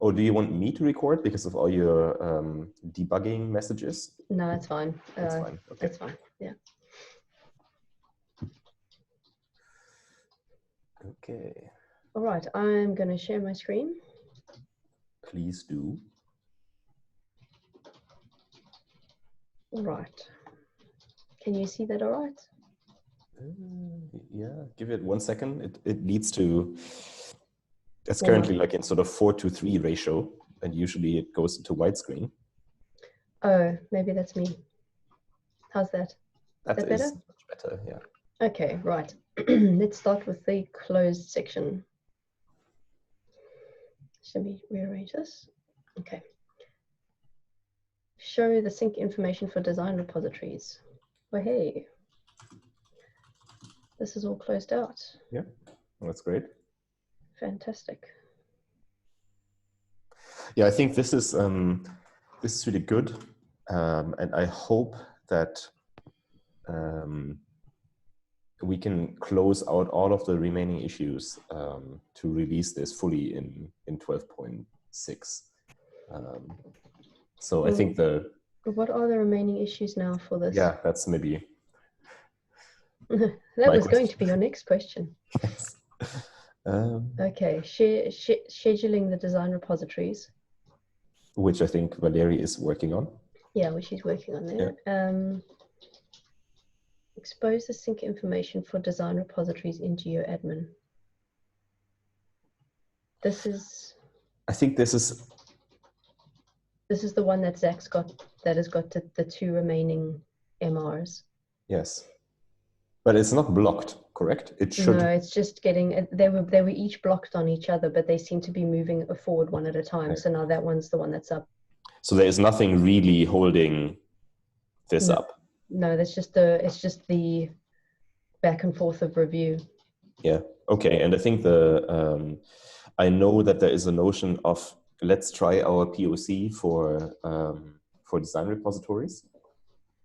Oh, do you want me to record because of all your debugging messages? No, that's fine. That's fine. Okay. That's fine. Yeah. Okay. All right. I'm going to share my screen. Please do. All right. Can you see that all right? Yeah, give it 1 second. It needs to, it's Warm currently up. like in sort of 4:3 ratio, and usually it goes into widescreen. Oh, maybe that's me. How's that? That Is that better? is much better, yeah. Okay, right. Let's start with the closed section. Let me rearrange this. Okay. Show the sync information for design repositories. Well, hey, this is all closed out. Yeah, well, that's great. Fantastic. Yeah, I think this is really good, and I hope that we can close out all of the remaining issues to release this fully in 12.6. So I think what are the remaining issues now for this? Yeah, that's maybe that was going to be your next question. Yes. Okay, scheduling the design repositories, which I think Valerie is working on. Yeah, which she's working on there. Yeah. Expose the sync information for design repositories in GeoAdmin. This is. I think this is the one that Zach's got, that has got the 2 remaining MRs. Yes, but it's not blocked, correct? It should. No, it's just getting. They were each blocked on each other, but they seem to be moving forward one at a time. Okay. So now that one's the one that's up. So there is nothing really holding this up. No, that's just it's just the back and forth of review. Yeah. Okay. And I think I know that there is a notion of let's try our POC for design repositories,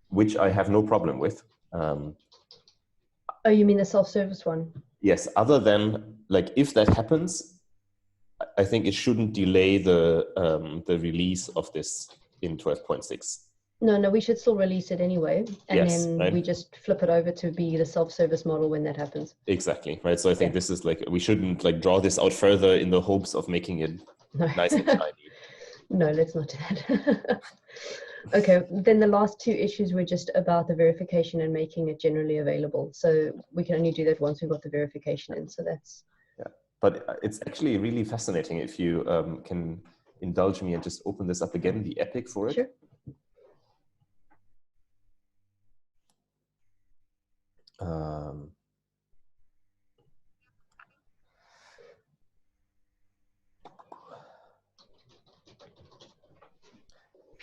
which I have no problem with. Oh, you mean the self-service one? Yes. Other than like if that happens, I think it shouldn't delay the release of this in 12.6. No, we should still release it anyway, and yes, then right? We just flip it over to be the self-service model when that happens. Exactly, right? So I think this is like, we shouldn't like draw this out further in the hopes of making it nice and shiny. No, let's not do that. Okay, then the last 2 issues were just about the verification and making it generally available. So we can only do that once we've got the verification in. So that's. Yeah, but it's actually really fascinating if you can indulge me and just open this up again, the epic for it. Sure.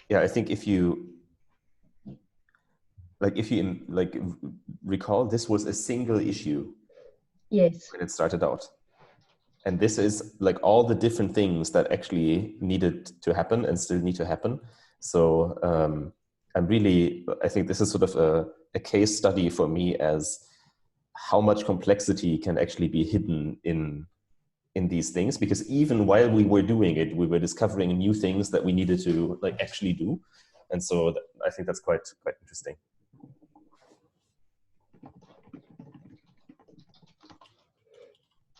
Yeah, I think if you recall, this was a single issue. Yes. When it started out. And this is like all the different things that actually needed to happen and still need to happen. So I think this is sort of a case study for me as how much complexity can actually be hidden in these things, because even while we were doing it, we were discovering new things that we needed to like actually do. And so I think that's quite interesting.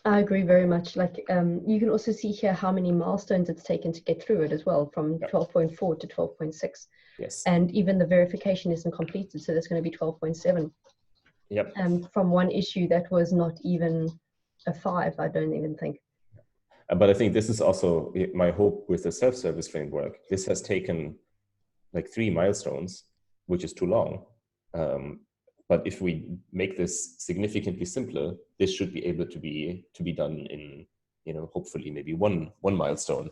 I agree very much. Like you can also see here how many milestones it's taken to get through it as well, from 12.4 to 12.6. Yes. And even the verification isn't completed, so there's going to be 12.7. Yep. From one issue that was not even a 5, I don't even think. But I think this is also my hope with the self-service framework. This has taken like 3 milestones, which is too long. But if we make this significantly simpler, this should be able to be done in, hopefully maybe one milestone.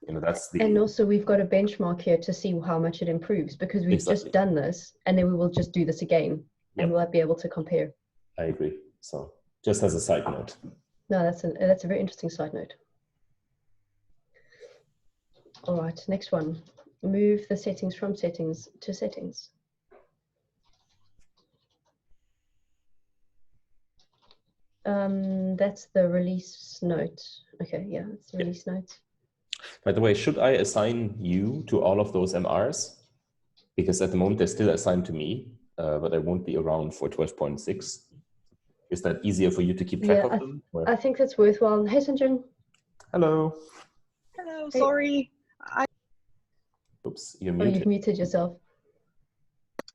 That's the. And also we've got a benchmark here to see how much it improves, because we've just done this, and then we will just do this again, and we'll be able to compare. I agree. So just as a side note. No, that's a very interesting side note. All right, next one. Move the settings from settings to settings. That's the release note. Okay, yeah, that's the release note. By the way, should I assign you to all of those MRs? Because at the moment they're still assigned to me, but I won't be around for 12.6. Is that easier for you to keep track of them? Or? I think that's worthwhile. Hey, Sanjun. Hello. Hello, Hey. sorry. Oops, you're Oh, muted. you've muted yourself.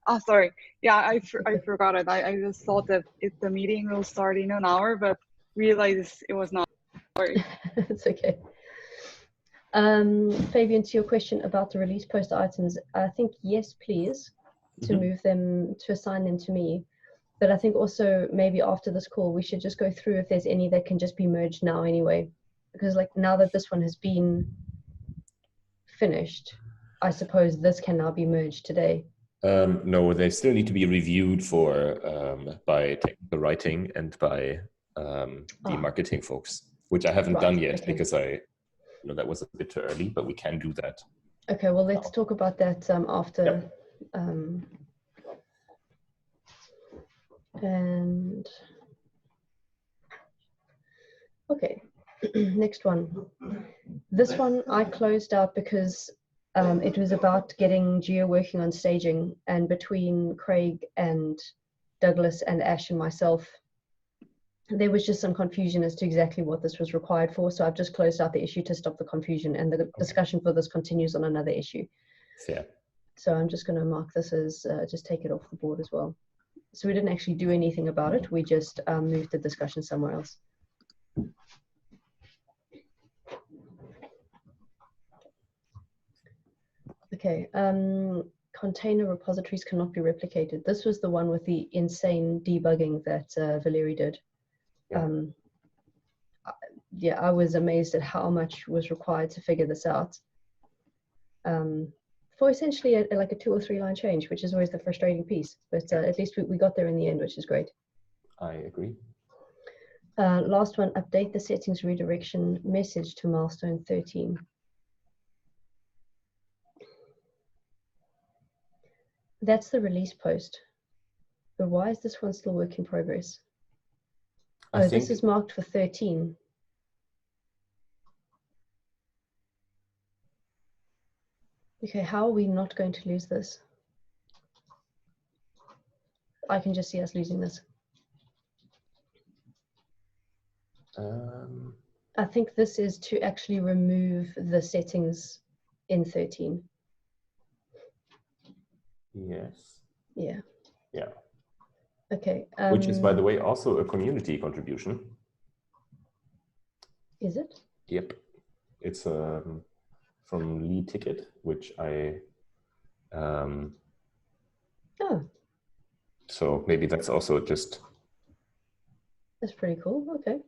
Oh, sorry. Yeah, I forgot it. I just thought that the meeting will start in an hour, but realized it was not. Sorry. It's okay. Fabian, to your question about the release post items, I think yes, please, to move them, to assign them to me. But I think also maybe after this call, we should just go through if there's any that can just be merged now anyway. Because like now that this one has been finished, I suppose this can now be merged today. No, they still need to be reviewed for by technical writing and by the marketing folks, which I haven't done yet because that was a bit too early, but we can do that. Okay, well, let's talk about that after. Yep. And okay, next one. This one I closed out because it was about getting Geo working on staging, and between Craig and Douglas and Ash and myself, there was just some confusion as to exactly what this was required for. So I've just closed out the issue to stop the confusion, and the discussion for this continues on another issue. Fair. So I'm just going to mark this as just take it off the board as well. So we didn't actually do anything about it. We just moved the discussion somewhere else. Okay. Container repositories cannot be replicated. This was the one with the insane debugging that Valeri did. Yeah. I was amazed at how much was required to figure this out. For essentially like a 2 or 3 line change, which is always the frustrating piece. But at least we got there in the end, which is great. I agree. Last one, update the settings redirection message to milestone 13. That's the release post. But why is this one still work in progress? Oh, this is marked for 13. Okay, how are we not going to lose this? I can just see us losing this. I think this is to actually remove the settings in 13. Yes. Yeah. Yeah. Okay. Which is, by the way, also a community contribution. Is it? Yep. It's from Lee Ticket, which I. Oh. So maybe that's also just. That's pretty cool. Okay.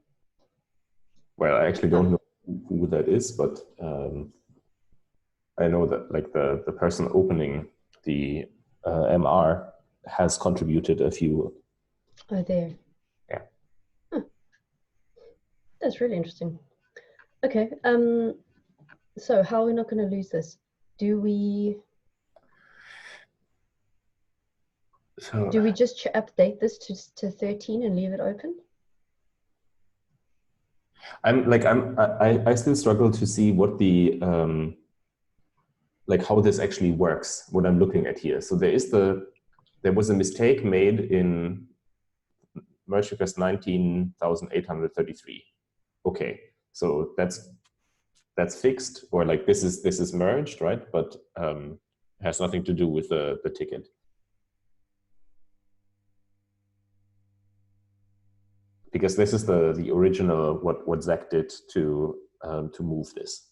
Well, I actually don't know who that is, but I know that like the person opening the MR has contributed a few. Oh, there. Yeah. Huh. That's really interesting. Okay. So how are we not going to lose this? Do we just update this to 13 and leave it open? I still struggle to see what the like how this actually works, what I'm looking at here. So there was a mistake made in merge request 19,833. Okay, so that's fixed, or like this is merged, right? But has nothing to do with the ticket. Because this is the original what Zach did to move this.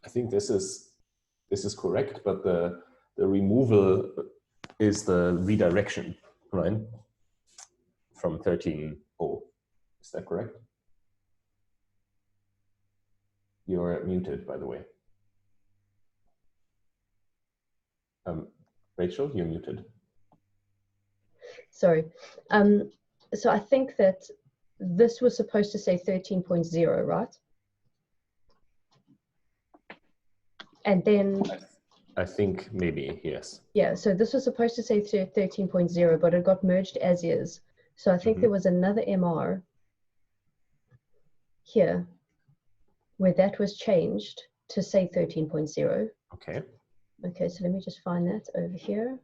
I think this is correct, but the removal is the redirection, right? From 13.0. Is that correct? You're muted, by the way. Rachel, you're muted. Sorry. So I think that this was supposed to say 13.0, right? And then I think maybe, yes. yeah, so this was supposed to say 13.0, but it got merged as is. So I think there was another MR here where that was changed to say 13.0. Okay. Okay, so let me just find that over here.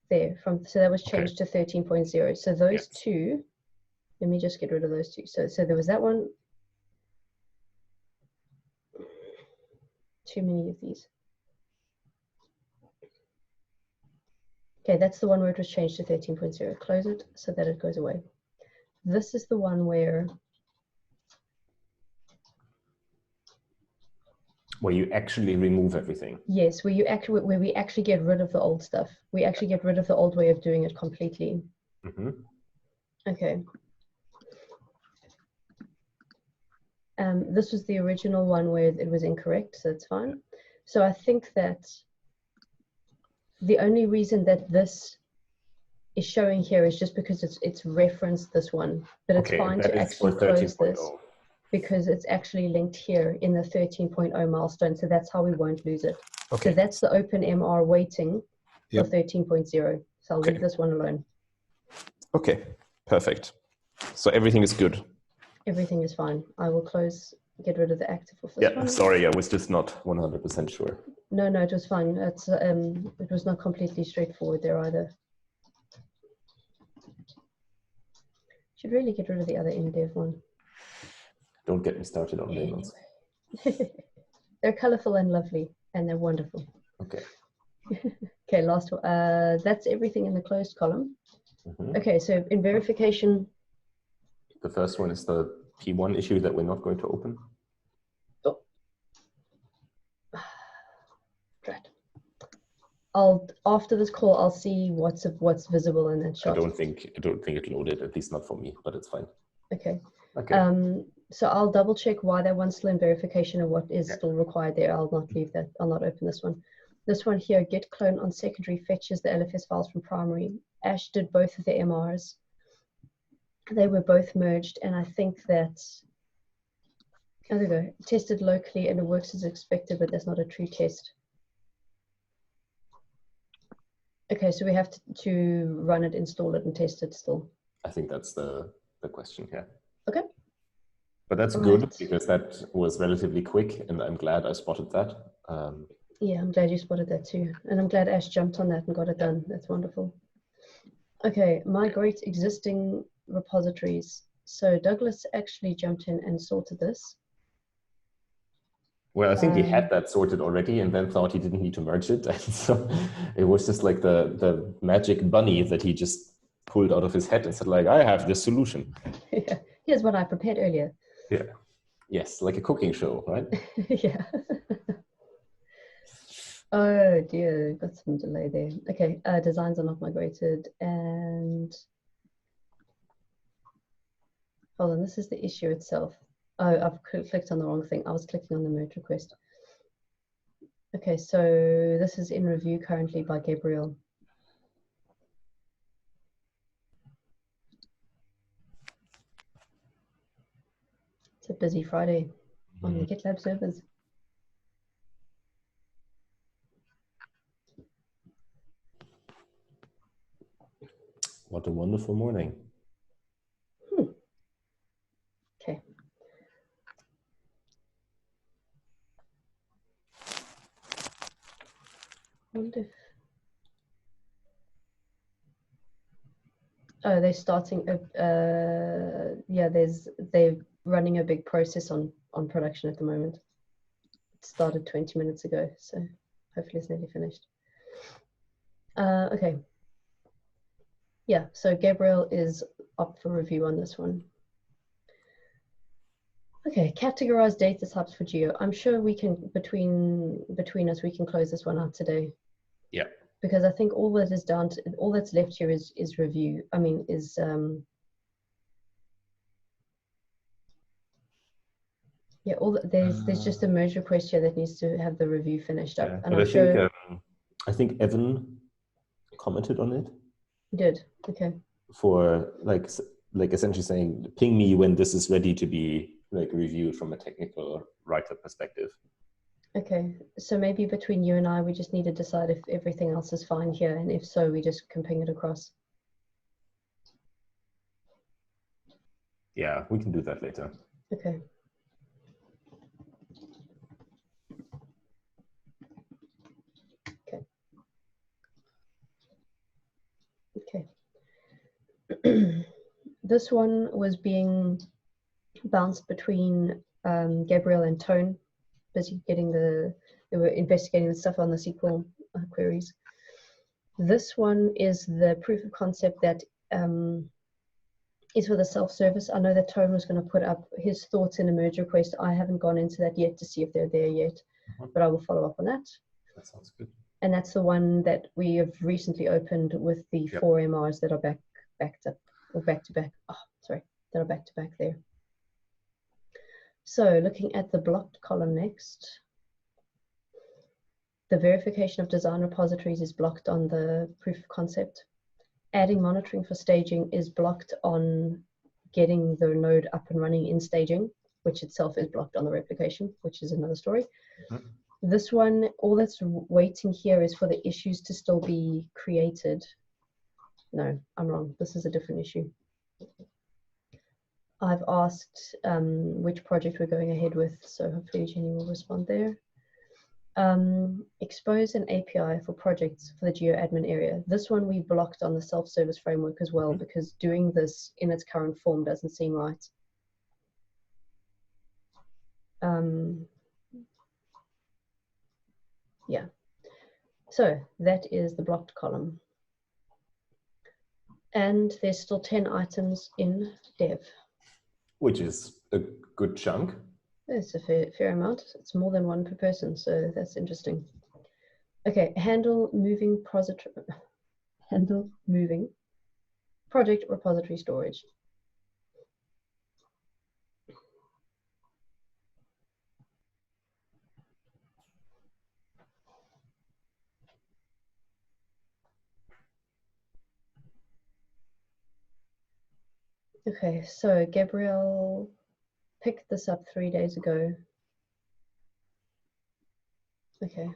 There, so that was changed to 13.0. So those two, let me just get rid of those two. So there was that one. Too many of these. Okay, that's the one where it was changed to 13.0. Close it so that it goes away. This is the one where you actually remove everything. Yes, where we actually get rid of the old stuff. We actually get rid of the old way of doing it completely. Okay. This was the original one where it was incorrect, so it's fine. So I think that the only reason that this is showing here is just because it's referenced this one, but it's fine to actually close this because it's actually linked here in the 13.0 milestone, so that's how we won't lose it. Okay. So that's the open MR waiting for 13.0. So I'll leave this one alone. Okay, perfect. So everything is good. Everything is fine. I will get rid of the active of this one. Sorry, I was just not 100% sure. No, it was fine. It's it was not completely straightforward there either. Should really get rid of the other MDev one. Don't get me started on labels. They're colorful and lovely, and they're wonderful. Okay. Okay, last one. That's everything in the closed column. Okay, so in verification. The first one is the P1 issue that we're not going to open. Oh. Right. After this call, I'll see what's visible in that shot. I don't think it loaded, at least not for me, but it's fine. Okay. So I'll double check why that one's still in verification and what is still required there. I'll not leave that. I'll not open this one. This one here, git clone on secondary fetches the LFS files from primary. Ash did both of the MRs. They were both merged, and I think that, there we go, tested locally and it works as expected, but that's not a true test. Okay, so we have to run it, install it, and test it still. I think that's the question here. Okay. But that's good because that was relatively quick, and I'm glad I spotted that. Yeah, I'm glad you spotted that too. And I'm glad Ash jumped on that and got it done. That's wonderful. Okay, migrate existing repositories. So Douglas actually jumped in and sorted this. Well, I think he had that sorted already and then thought he didn't need to merge it. And so it was just like the magic bunny that he just pulled out of his head and said, like, I have this solution. Yeah. Here's what I prepared earlier. Yeah. Yes, like a cooking show, right? Yeah. Oh dear, got some delay there. Okay, designs are not migrated, and hold on, this is the issue itself. Oh, I've clicked on the wrong thing. I was clicking on the merge request. Okay, so this is in review currently by Gabriel. It's a busy Friday on the GitLab servers. What a wonderful morning. Okay. Oh, they're starting. Yeah, they're running a big process on production at the moment. It started 20 minutes ago, so hopefully it's nearly finished. Okay. Yeah, so Gabriel is up for review on this one. Okay, categorize data types for Geo. I'm sure we can, between us, we can close this one out today. Yeah. Because I think all that is down to, all that's left here is review. I mean, yeah, there's just a merge request here that needs to have the review finished up. Yeah, And but I'm sure I think Evan commented on it. he did. Okay. For like essentially saying, ping me when this is ready to be like reviewed from a technical writer perspective. Okay, so maybe between you and I, we just need to decide if everything else is fine here, and if so, we just can ping it across. Yeah, we can do that later. Okay. Okay. This one was being bounced between Gabriel and Tone, busy getting they were investigating the stuff on the SQL queries. This one is the proof of concept that is for the self-service. I know that Tone was going to put up his thoughts in a merge request. I haven't gone into that yet to see if they're there yet, but I will follow up on that. That sounds good. And that's the one that we have recently opened with the 4 MRs that are backed up, or back to back. Oh, sorry, that are back to back there. So looking at the blocked column next, the verification of design repositories is blocked on the proof of concept. Adding monitoring for staging is blocked on getting the node up and running in staging, which itself is blocked on the replication, which is another story. Mm-hmm. This one, all that's waiting here is for the issues to still be created. No, I'm wrong. This is a different issue. I've asked which project we're going ahead with, so hopefully Jenny will respond there. Expose an API for projects for the Geo admin area. This one we blocked on the self-service framework as well, because doing this in its current form doesn't seem right. Yeah, so that is the blocked column. And there's still 10 items in dev. Which is a good chunk. It's a fair amount. It's more than one per person, so that's interesting. Okay, handle moving project repository storage. Okay, so Gabriel picked this up 3 days ago. Okay,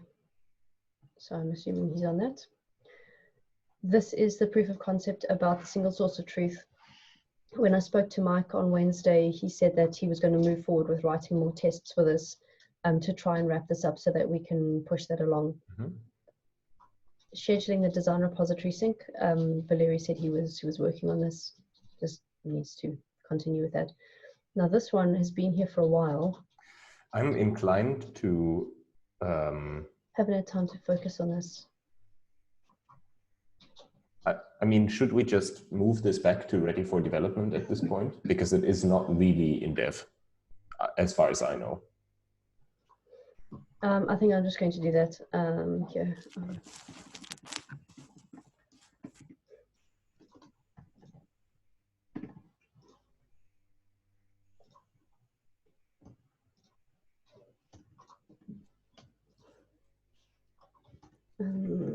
so I'm assuming he's on that. This is the proof of concept about the single source of truth. When I spoke to Mike on Wednesday, he said that he was going to move forward with writing more tests for this to try and wrap this up so that we can push that along. Mm-hmm. Scheduling the design repository sync. Valeri said he was working on this. Just needs to continue with that. Now this one has been here for a while. I'm inclined to haven't had time to focus on this. I mean, should we just move this back to ready for development at this point? Because it is not really in dev, as far as I know. I think I'm just going to do that here.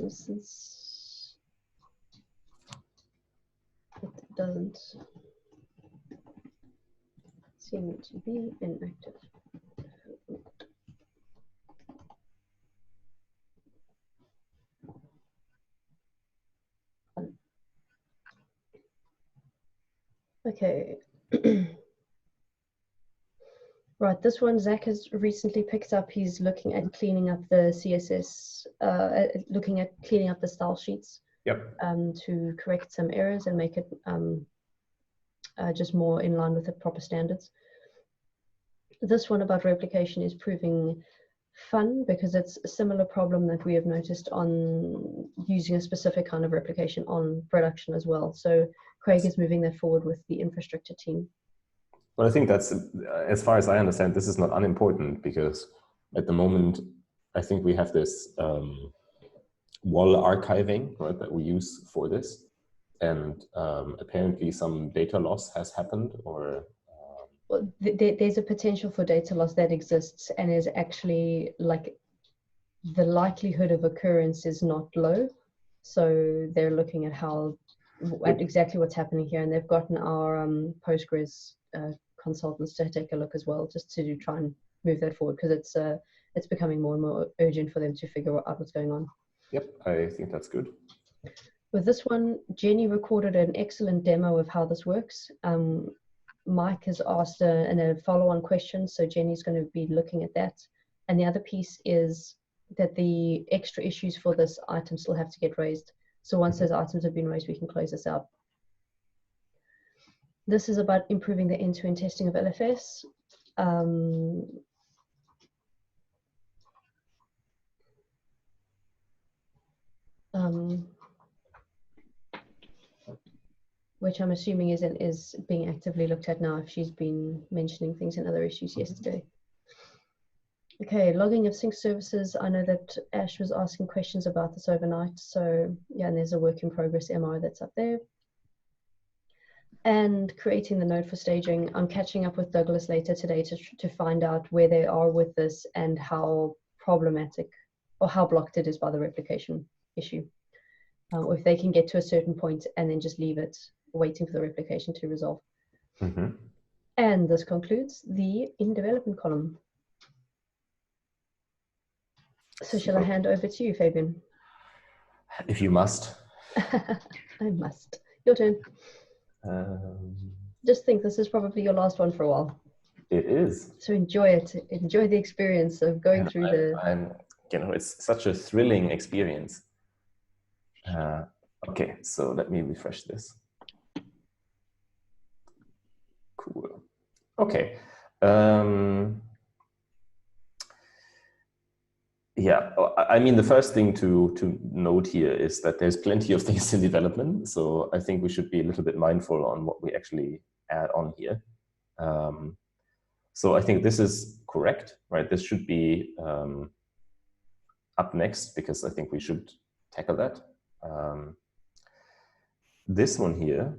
Since it doesn't seem to be inactive. Okay. Right, this one Zach has recently picked up. He's looking at cleaning up the CSS, looking at cleaning up the style sheets. Yep. To correct some errors and make it just more in line with the proper standards. This one about replication is proving fun because it's a similar problem that we have noticed on using a specific kind of replication on production as well. So Craig is moving that forward with the infrastructure team. Well, I think that's, as far as I understand, this is not unimportant because at the moment, I think we have this wall archiving, right, that we use for this. And apparently some data loss has happened, or Well, there's a potential for data loss that exists and is actually like the likelihood of occurrence is not low. So they're looking at at exactly what's happening here, and they've gotten our Postgres consultants to take a look as well, just to try and move that forward, because it's becoming more and more urgent for them to figure out what's going on. Yep, I think that's good. With this one, Jenny recorded an excellent demo of how this works. Mike has asked a follow-on question, so Jenny's going to be looking at that. And the other piece is that the extra issues for this item still have to get raised. So once those items have been raised, we can close this out. This is about improving the end-to-end testing of LFS. Which I'm assuming is being actively looked at now, if she's been mentioning things in other issues yesterday. Okay, logging of sync services. I know that Ash was asking questions about this overnight. So yeah, and there's a work in progress MR that's up there. And creating the node for staging. I'm catching up with Douglas later today to find out where they are with this and how problematic or how blocked it is by the replication issue. Or if they can get to a certain point and then just leave it waiting for the replication to resolve. And this concludes the in development column. So shall I hand over to you, Fabian? If you must. I must. Your turn. Just think this is probably your last one for a while. It is. So enjoy it. Enjoy the experience of going through you know, it's such a thrilling experience. Okay, so let me refresh this. Cool. Okay. Yeah, I mean, the first thing to note here is that there's plenty of things in development. So I think we should be a little bit mindful on what we actually add on here. So I think this is correct, right? This should be up next because I think we should tackle that. This one here,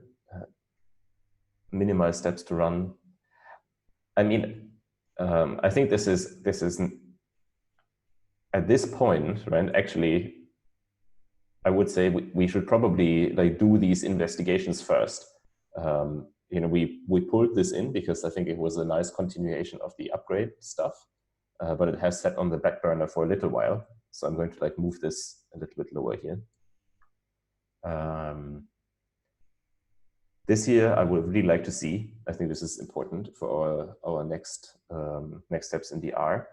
minimize steps to run. I mean, I think this is at this point, right? Actually, I would say we should probably like do these investigations first. You know, we pulled this in because I think it was a nice continuation of the upgrade stuff, but it has sat on the back burner for a little while. So I'm going to like move this a little bit lower here. This year, I would really like to see, I think this is important for our next steps in the R.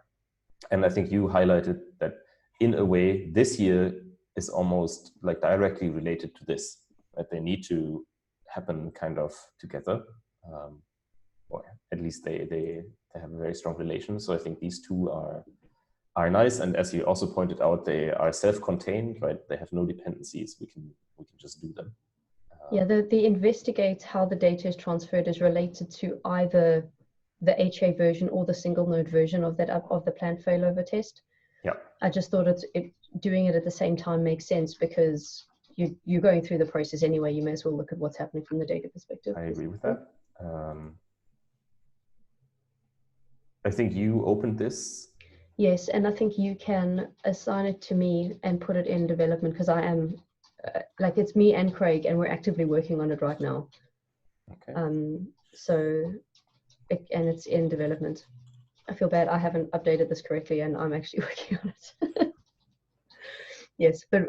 And I think you highlighted that in a way, this year is almost like directly related to this, that they need to happen kind of together, or at least they have a very strong relation. So I think these two are nice. And as you also pointed out, they are self-contained, right? They have no dependencies. We can just do them. Yeah, the investigate how the data is transferred is related to either the HA version or the single node version of the planned failover test. Yeah. I just thought doing it at the same time makes sense because you're going through the process anyway. You may as well look at what's happening from the data perspective. I agree with that. I think you opened this. Yes, and I think you can assign it to me and put it in development because I am like it's me and Craig and we're actively working on it right now. Okay. And it's in development. I feel bad I haven't updated this correctly and I'm actually working on it. Yes, but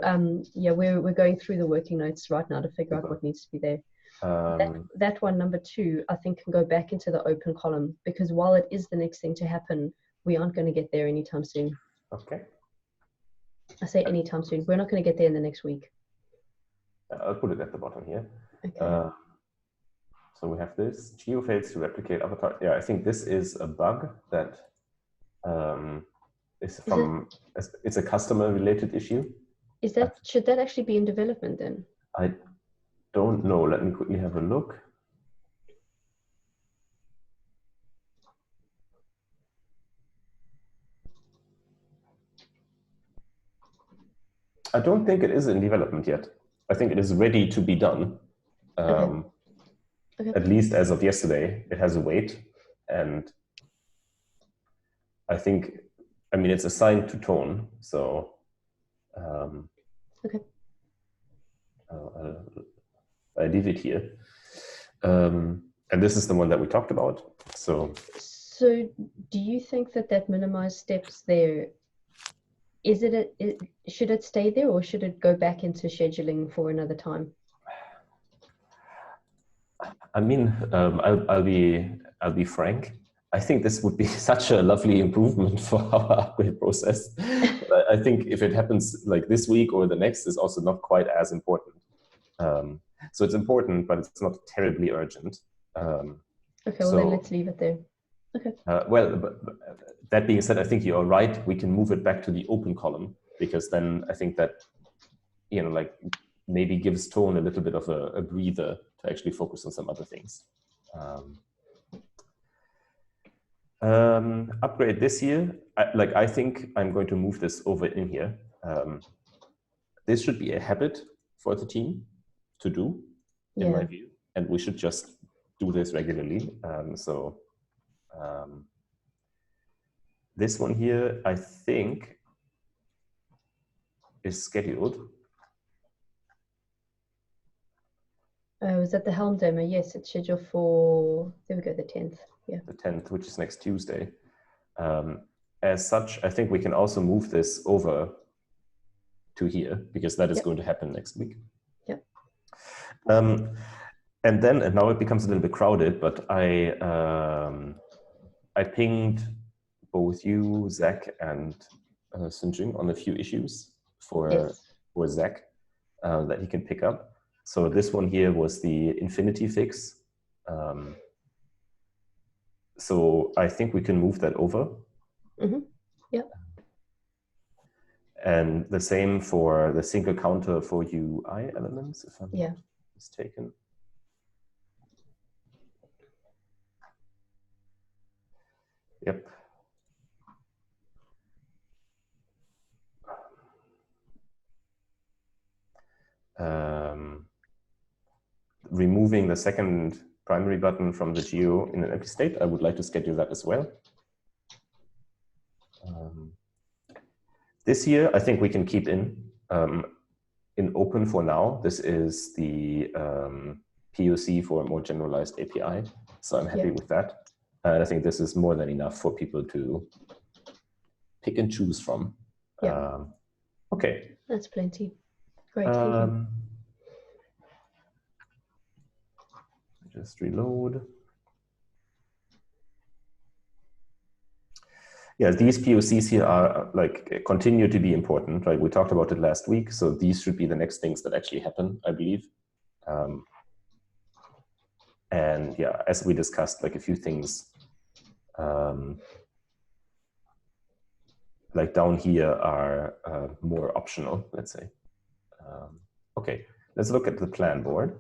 yeah, we're going through the working notes right now to figure out what needs to be there. That one, number 2, I think can go back into the open column because while it is the next thing to happen, we aren't going to get there anytime soon. Okay. I say anytime soon. We're not going to get there in the next week. I'll put it at the bottom here. Okay. So we have this, Geo fails to replicate avatar. Yeah, I think this is a bug that it's a customer related issue. Should that actually be in development then? I don't know. Let me quickly have a look. I don't think it is in development yet. I think it is ready to be done. Okay. At least as of yesterday, it has a wait. And I think, I mean, it's assigned to tone. So Okay. I leave it here. And this is the one that we talked about. So do you think that minimized steps there, should it stay there or should it go back into scheduling for another time? I mean, I'll be frank. I think this would be such a lovely improvement for our upgrade process. But I think if it happens like this week or the next is also not quite as important. So it's important, but it's not terribly urgent. Okay, well then let's leave it there. Okay. But that being said, I think you're right. We can move it back to the open column because then I think that, like maybe gives tone a little bit of a breather to actually focus on some other things. Upgrade this year. I think I'm going to move this over in here. This should be a habit for the team to do, in my view, and we should just do this regularly. This one here, I think, is scheduled. Was that the Helm demo? Yes, it's scheduled for, there we go, the 10th. Yeah. The 10th, which is next Tuesday. As such, I think we can also move this over to here because that is going to happen next week. Yep. And now it becomes a little bit crowded, but I pinged both you, Zach, and Sinjing on a few issues for Zach that he can pick up. So this one here was the infinity fix. So I think we can move that over. Mm-hmm. Yep. And the same for the single counter for UI elements, if I'm not mistaken. Yep. Removing the second primary button from the Geo in an empty state, I would like to schedule that as well. This year, I think we can keep in open for now. This is the POC for a more generalized API. So I'm happy with that. And I think this is more than enough for people to pick and choose from. Okay. That's plenty. Great, thank you. Just reload. Yeah, these POCs here are continue to be important, right? We talked about it last week, so these should be the next things that actually happen, I believe. And yeah, as we discussed, a few things down here are more optional, let's say. Okay, let's look at the plan board.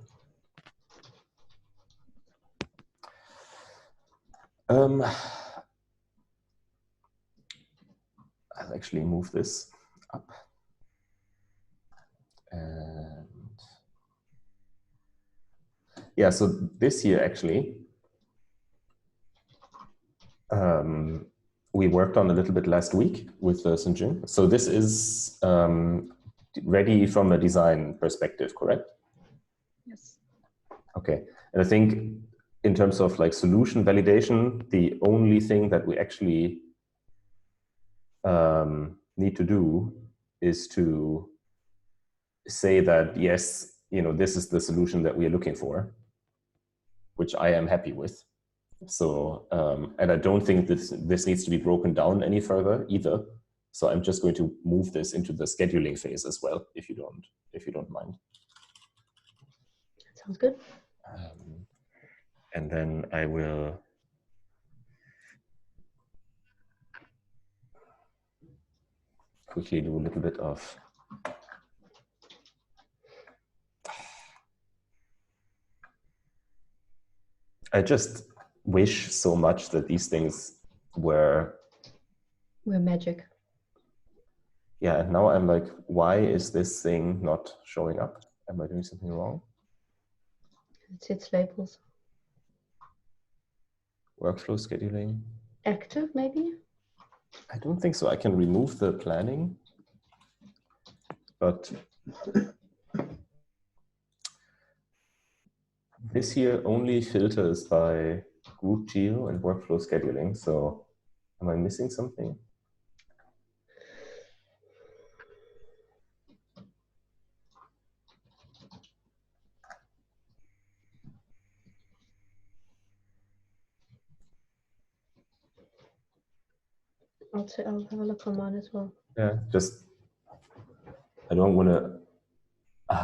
I'll actually move this up. And yeah, so this year actually, we worked on a little bit last week with Sinjin. So this is ready from a design perspective, correct? Yes. Okay, and I think in terms of solution validation, the only thing that we actually need to do is to say that, yes, this is the solution that we are looking for, which I am happy with. So, and I don't think this needs to be broken down any further either. So I'm just going to move this into the scheduling phase as well, if you don't mind. Sounds good. And then I will quickly do a little bit of I just wish so much that these things were magic. Yeah, and now I'm like, why is this thing not showing up? Am I doing something wrong? It's its labels. Workflow scheduling. Active, maybe? I don't think so. I can remove the planning, but this here only filters by group geo and workflow scheduling. So am I missing something? I'll have a look on mine as well. Yeah, just, I don't want to,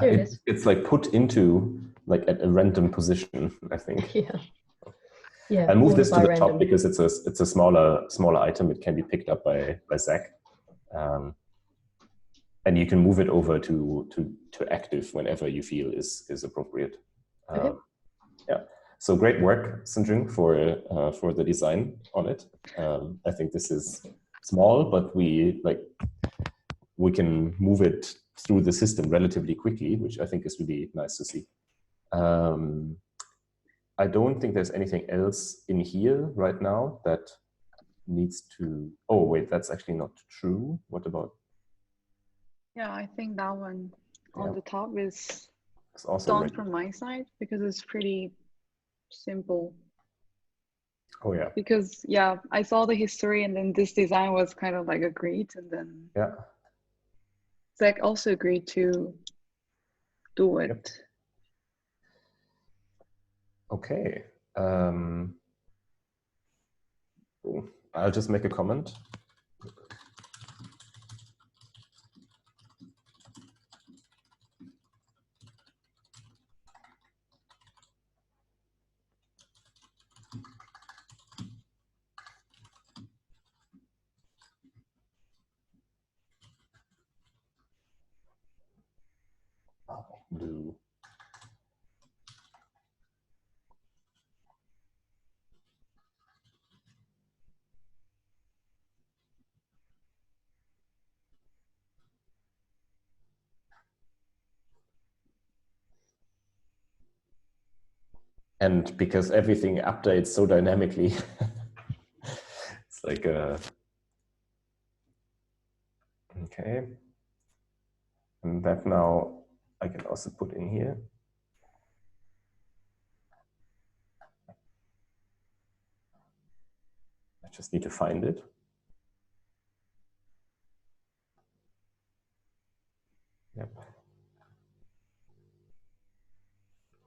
There it is. it's like put into like at a random position, I think. Yeah. Yeah. I'll move this to the random. top because it's a smaller item. It can be picked up by Zach. And you can move it over to active whenever you feel is appropriate. Okay. Yeah. So great work, Sindring, for the design on it. I think this is small, but we can move it through the system relatively quickly, which I think is really nice to see. I don't think there's anything else in here right now that needs to, oh wait, that's actually not true. What about? Yeah, I think that one on the top is it's also done ready. from my side because it's pretty simple. Oh yeah. Because yeah, I saw the history and then this design was kind of like agreed, and then yeah, Zach also agreed to do it. Yep. Okay. I'll just make a comment. Blue. And because everything updates so dynamically, it's like a, okay. And that now I can also put in here. I just need to find it. Yep.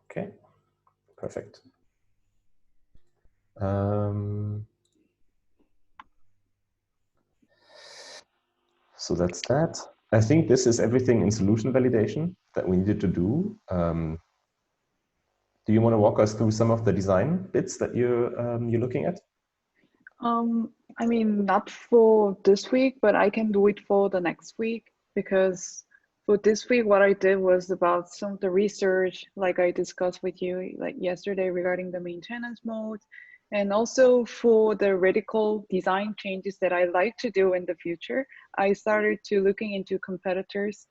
Okay, perfect. So that's that. I think this is everything in solution validation that we needed to do. Do you want to walk us through some of the design bits that you're looking at? I mean, not for this week, but I can do it for the next week, because for this week, what I did was about some of the research, like I discussed with you like yesterday regarding the maintenance mode, and also for the radical design changes that I like to do in the future, I started to looking into competitors.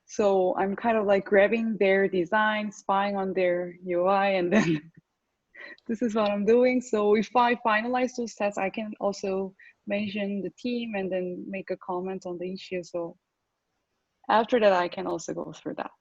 So I'm kind of like grabbing their design, spying on their UI, and then this is what I'm doing. So if I finalize those tests, I can also mention the team and then make a comment on the issue. So after that, I can also go through that.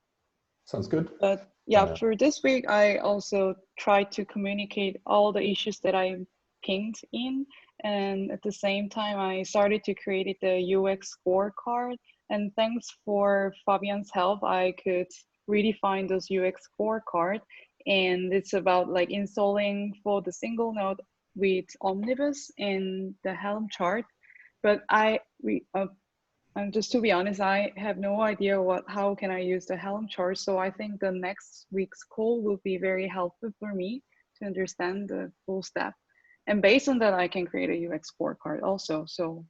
Sounds good. But yeah, for this week, I also tried to communicate all the issues that I pinged in. And at the same time, I started to create the UX scorecard. And thanks for Fabian's help, I could redefine those UX scorecard. And it's about like installing for the single node with Omnibus and the Helm chart. But and just to be honest, I have no idea how can I use the Helm chart. So I think the next week's call will be very helpful for me to understand the full step. And based on that, I can create a UX scorecard also. So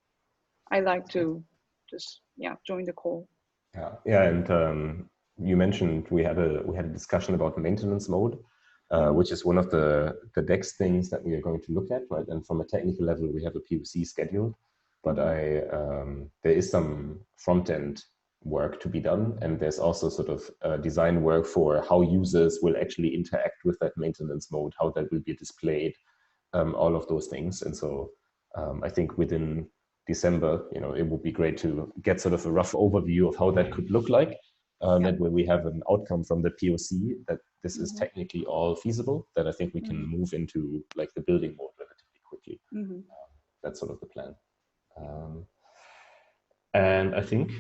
I like to just join the call. Yeah, and you mentioned we had a discussion about maintenance mode, which is one of the next things that we are going to look at, right? And from a technical level, we have a POC scheduled. but there is some front end work to be done, and there's also sort of design work for how users will actually interact with that maintenance mode, how that will be displayed, all of those things. And so I think within December, it would be great to get sort of a rough overview of how that could look like. And when we have an outcome from the POC that this is technically all feasible, then I think we can move into like the building mode relatively quickly. That's sort of the plan. And I think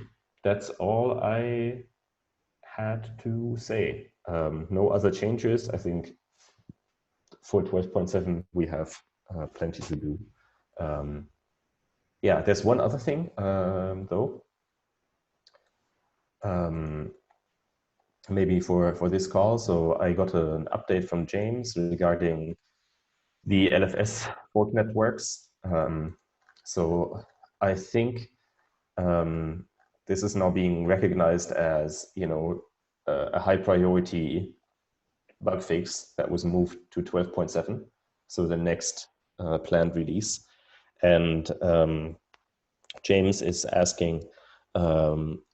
that's all I had to say. No other changes. I think for 12.7 we have plenty to do. Yeah, there's one other thing though. Maybe for this call. So I got an update from James regarding the LFS fork networks. So I think this is now being recognized as, a high priority bug fix that was moved to 12.7. So the next planned release. And James is asking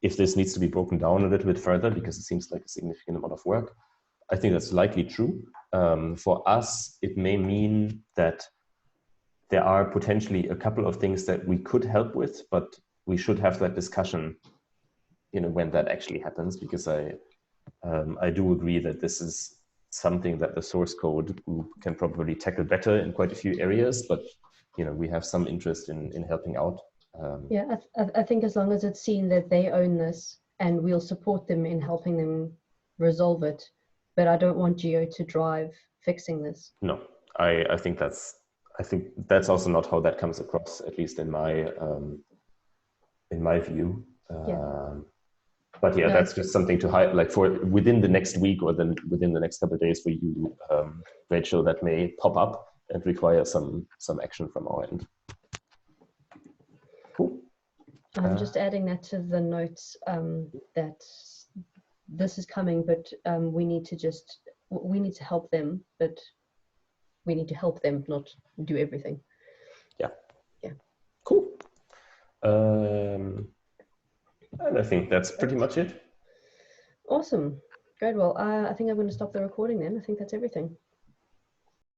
if this needs to be broken down a little bit further, because it seems like a significant amount of work. I think that's likely true. For us, it may mean that there are potentially a couple of things that we could help with, but we should have that discussion, when that actually happens, because I do agree that this is something that the source code group can probably tackle better in quite a few areas, but we have some interest in helping out. Yeah, I think as long as it's seen that they own this, and we'll support them in helping them resolve it, but I don't want Geo to drive fixing this. No, I think that's also not how that comes across, at least in my view. But yeah, no, that's just something to highlight, like for within the next week or then within the next couple of days for you, Rachel, that may pop up and require some action from our end. Cool. I'm just adding that to the notes, that this is coming, but we need to help them, but we need to help them, not do everything. Yeah. Yeah. Cool. And I think that's pretty much it. Awesome. Great. Well, I think I'm going to stop the recording then. I think that's everything.